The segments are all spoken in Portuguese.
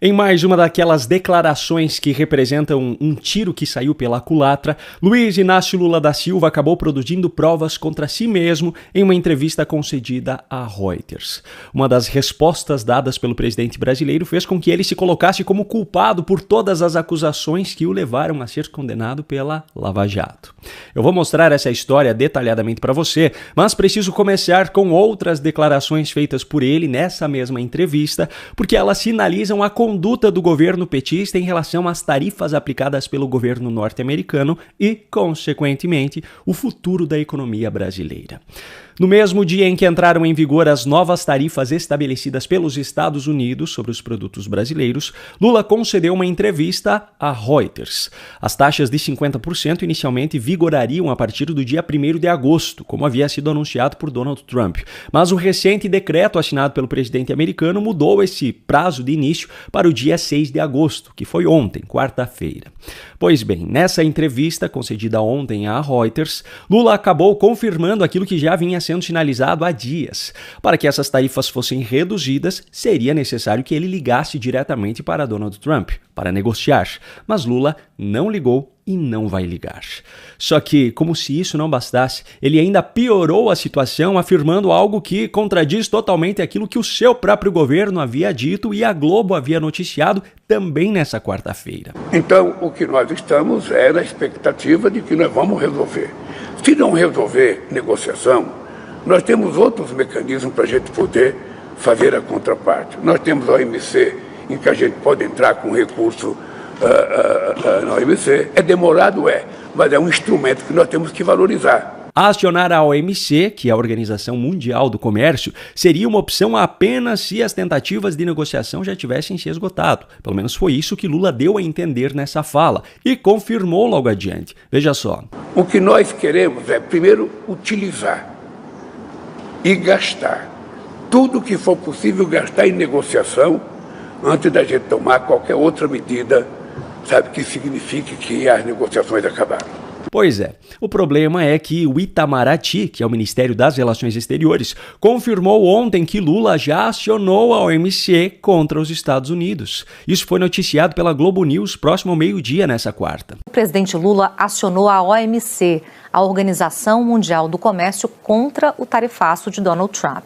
Em mais uma daquelas declarações que representam um tiro que saiu pela culatra, Luiz Inácio Lula da Silva acabou produzindo provas contra si mesmo em uma entrevista concedida à Reuters. Uma das respostas dadas pelo presidente brasileiro fez com que ele se colocasse como culpado por todas as acusações que o levaram a ser condenado pela Lava Jato. Eu vou mostrar essa história detalhadamente para você, mas preciso começar com outras declarações feitas por ele nessa mesma entrevista, porque elas sinalizam a conduta do governo petista em relação às tarifas aplicadas pelo governo norte-americano e, consequentemente, o futuro da economia brasileira. No mesmo dia em que entraram em vigor as novas tarifas estabelecidas pelos Estados Unidos sobre os produtos brasileiros, Lula concedeu uma entrevista à Reuters. As taxas de 50% inicialmente vigorariam a partir do dia 1º de agosto, como havia sido anunciado por Donald Trump. Mas o recente decreto assinado pelo presidente americano mudou esse prazo de início para o dia 6 de agosto, que foi ontem, quarta-feira. Pois bem, nessa entrevista concedida ontem à Reuters, Lula acabou confirmando aquilo que já vinha sendo sinalizado há dias. Para que essas tarifas fossem reduzidas, seria necessário que ele ligasse diretamente para Donald Trump para negociar. Mas Lula não ligou e não vai ligar. Só que, como se isso não bastasse, ele ainda piorou a situação, afirmando algo que contradiz totalmente aquilo que o seu próprio governo havia dito e a Globo havia noticiado também nessa quarta-feira. Então, o que nós estamos é na expectativa de que nós vamos resolver. Se não resolver negociação, nós temos outros mecanismos para a gente poder fazer a contraparte. Nós temos a OMC, em que a gente pode entrar com recurso na OMC. É demorado, mas é um instrumento que nós temos que valorizar. Acionar a OMC, que é a Organização Mundial do Comércio, seria uma opção apenas se as tentativas de negociação já tivessem se esgotado. Pelo menos foi isso que Lula deu a entender nessa fala e confirmou logo adiante. Veja só. O que nós queremos é, primeiro, utilizar e gastar tudo que for possível gastar em negociação antes da gente tomar qualquer outra medida, que signifique que as negociações acabaram. Pois é, o problema é que o Itamaraty, que é o Ministério das Relações Exteriores, confirmou ontem que Lula já acionou a OMC contra os Estados Unidos. Isso foi noticiado pela Globo News próximo ao meio-dia nessa quarta. O presidente Lula acionou a OMC, a Organização Mundial do Comércio, contra o tarifaço de Donald Trump.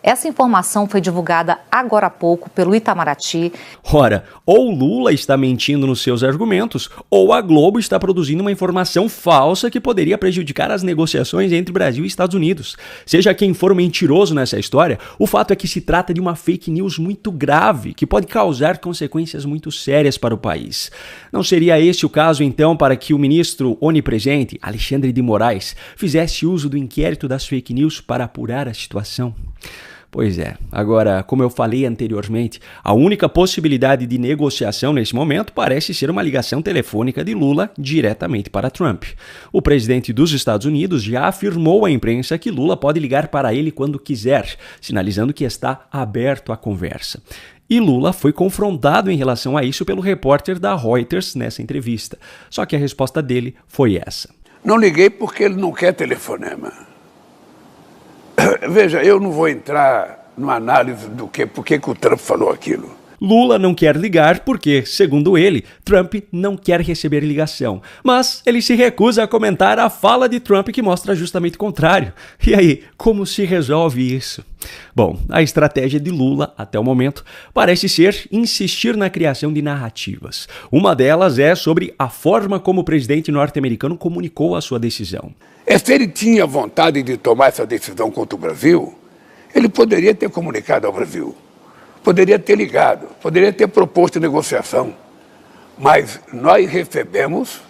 Essa informação foi divulgada agora há pouco pelo Itamaraty. Ora, ou Lula está mentindo nos seus argumentos, ou a Globo está produzindo uma informação falsa que poderia prejudicar as negociações entre Brasil e Estados Unidos. Seja quem for o mentiroso nessa história, o fato é que se trata de uma fake news muito grave, que pode causar consequências muito sérias para o país. Não seria esse o caso, então, para que o ministro onipresente, Alexandre de Moraes, fizesse uso do inquérito das fake news para apurar a situação? Pois é. Agora, como eu falei anteriormente, a única possibilidade de negociação nesse momento parece ser uma ligação telefônica de Lula diretamente para Trump. O presidente dos Estados Unidos já afirmou à imprensa que Lula pode ligar para ele quando quiser, sinalizando que está aberto à conversa. E Lula foi confrontado em relação a isso pelo repórter da Reuters nessa entrevista. Só que a resposta dele foi essa. Não liguei porque ele não quer telefonema. Veja, eu não vou entrar numa análise do por que o Trump falou aquilo. Lula não quer ligar porque, segundo ele, Trump não quer receber ligação. Mas ele se recusa a comentar a fala de Trump que mostra justamente o contrário. E aí, como se resolve isso? Bom, a estratégia de Lula, até o momento, parece ser insistir na criação de narrativas. Uma delas é sobre a forma como o presidente norte-americano comunicou a sua decisão. Se ele tinha vontade de tomar essa decisão contra o Brasil, ele poderia ter comunicado ao Brasil. Poderia ter ligado, poderia ter proposto negociação, mas nós recebemos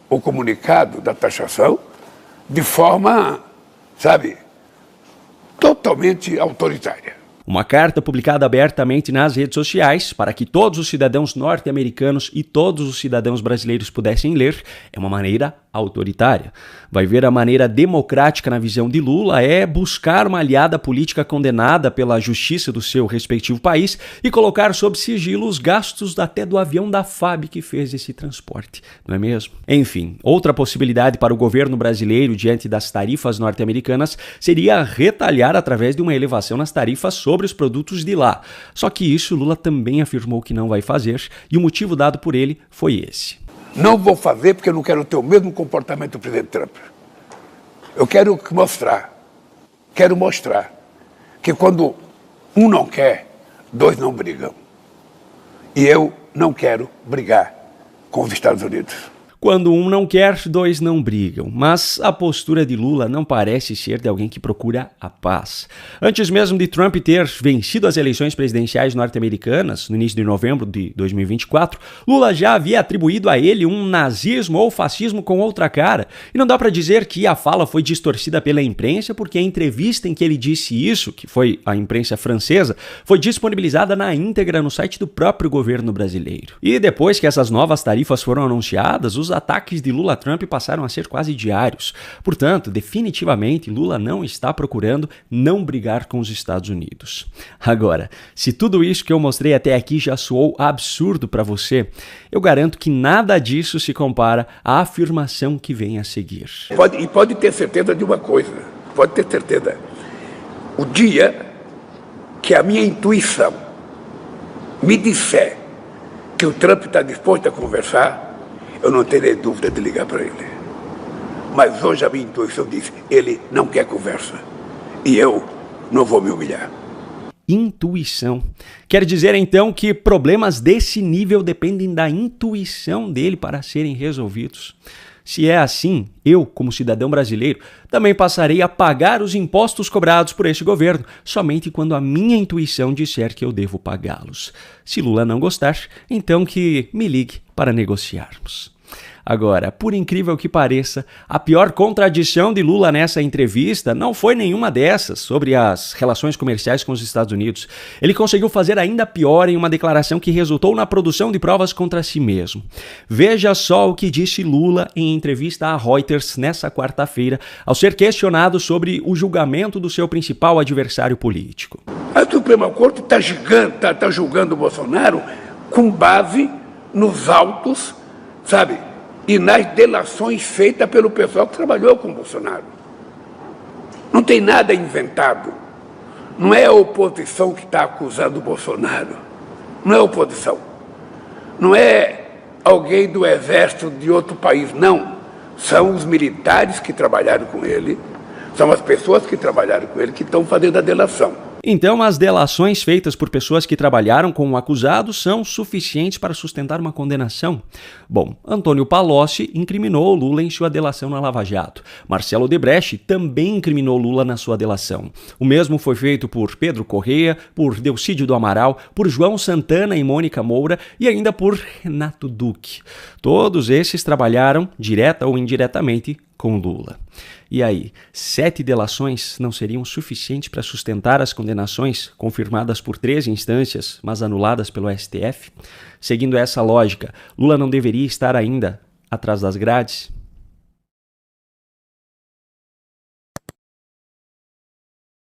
o comunicado da taxação de forma, totalmente autoritária. Uma carta publicada abertamente nas redes sociais para que todos os cidadãos norte-americanos e todos os cidadãos brasileiros pudessem ler é uma maneira autoritária. Vai ver a maneira democrática na visão de Lula é buscar uma aliada política condenada pela justiça do seu respectivo país e colocar sob sigilo os gastos até do avião da FAB que fez esse transporte, não é mesmo? Enfim, outra possibilidade para o governo brasileiro diante das tarifas norte-americanas seria retalhar através de uma elevação nas tarifas sobre os produtos de lá. Só que isso Lula também afirmou que não vai fazer e o motivo dado por ele foi esse. Não vou fazer porque eu não quero ter o mesmo comportamento do presidente Trump. Eu quero mostrar que quando um não quer, dois não brigam. E eu não quero brigar com os Estados Unidos. Quando um não quer, dois não brigam. Mas a postura de Lula não parece ser de alguém que procura a paz. Antes mesmo de Trump ter vencido as eleições presidenciais norte-americanas, no início de novembro de 2024, Lula já havia atribuído a ele um nazismo ou fascismo com outra cara. E não dá para dizer que a fala foi distorcida pela imprensa, porque a entrevista em que ele disse isso, que foi a imprensa francesa, foi disponibilizada na íntegra no site do próprio governo brasileiro. E depois que essas novas tarifas foram anunciadas, os ataques de Lula a Trump passaram a ser quase diários. Portanto, definitivamente, Lula não está procurando não brigar com os Estados Unidos. Agora, se tudo isso que eu mostrei até aqui já soou absurdo para você, eu garanto que nada disso se compara à afirmação que vem a seguir. Pode ter certeza de uma coisa, pode ter certeza. O dia que a minha intuição me disser que o Trump está disposto a conversar, eu não terei dúvida de ligar para ele. Mas hoje a minha intuição diz, ele não quer conversa. E eu não vou me humilhar. Intuição. Quer dizer então que problemas desse nível dependem da intuição dele para serem resolvidos. Se é assim, eu, como cidadão brasileiro, também passarei a pagar os impostos cobrados por este governo, somente quando a minha intuição disser que eu devo pagá-los. Se Lula não gostar, então que me ligue para negociarmos. Agora, por incrível que pareça, a pior contradição de Lula nessa entrevista não foi nenhuma dessas sobre as relações comerciais com os Estados Unidos. Ele conseguiu fazer ainda pior em uma declaração que resultou na produção de provas contra si mesmo. Veja só o que disse Lula em entrevista à Reuters nessa quarta-feira, ao ser questionado sobre o julgamento do seu principal adversário político. A Suprema Corte está julgando o Bolsonaro com base nos autos, sabe? E nas delações feitas pelo pessoal que trabalhou com o Bolsonaro. Não tem nada inventado. Não é a oposição que está acusando o Bolsonaro. Não é a oposição. Não é alguém do exército de outro país, não. São os militares que trabalharam com ele, são as pessoas que trabalharam com ele que estão fazendo a delação. Então, as delações feitas por pessoas que trabalharam com o acusado são suficientes para sustentar uma condenação? Bom, Antônio Palocci incriminou Lula em sua delação na Lava Jato. Marcelo Odebrecht também incriminou Lula na sua delação. O mesmo foi feito por Pedro Correia, por Delcídio do Amaral, por João Santana e Mônica Moura e ainda por Renato Duque. Todos esses trabalharam, direta ou indiretamente, com Lula. E aí, 7 delações não seriam suficientes para sustentar as condenações confirmadas por 13 instâncias, mas anuladas pelo STF? Seguindo essa lógica, Lula não deveria estar ainda atrás das grades?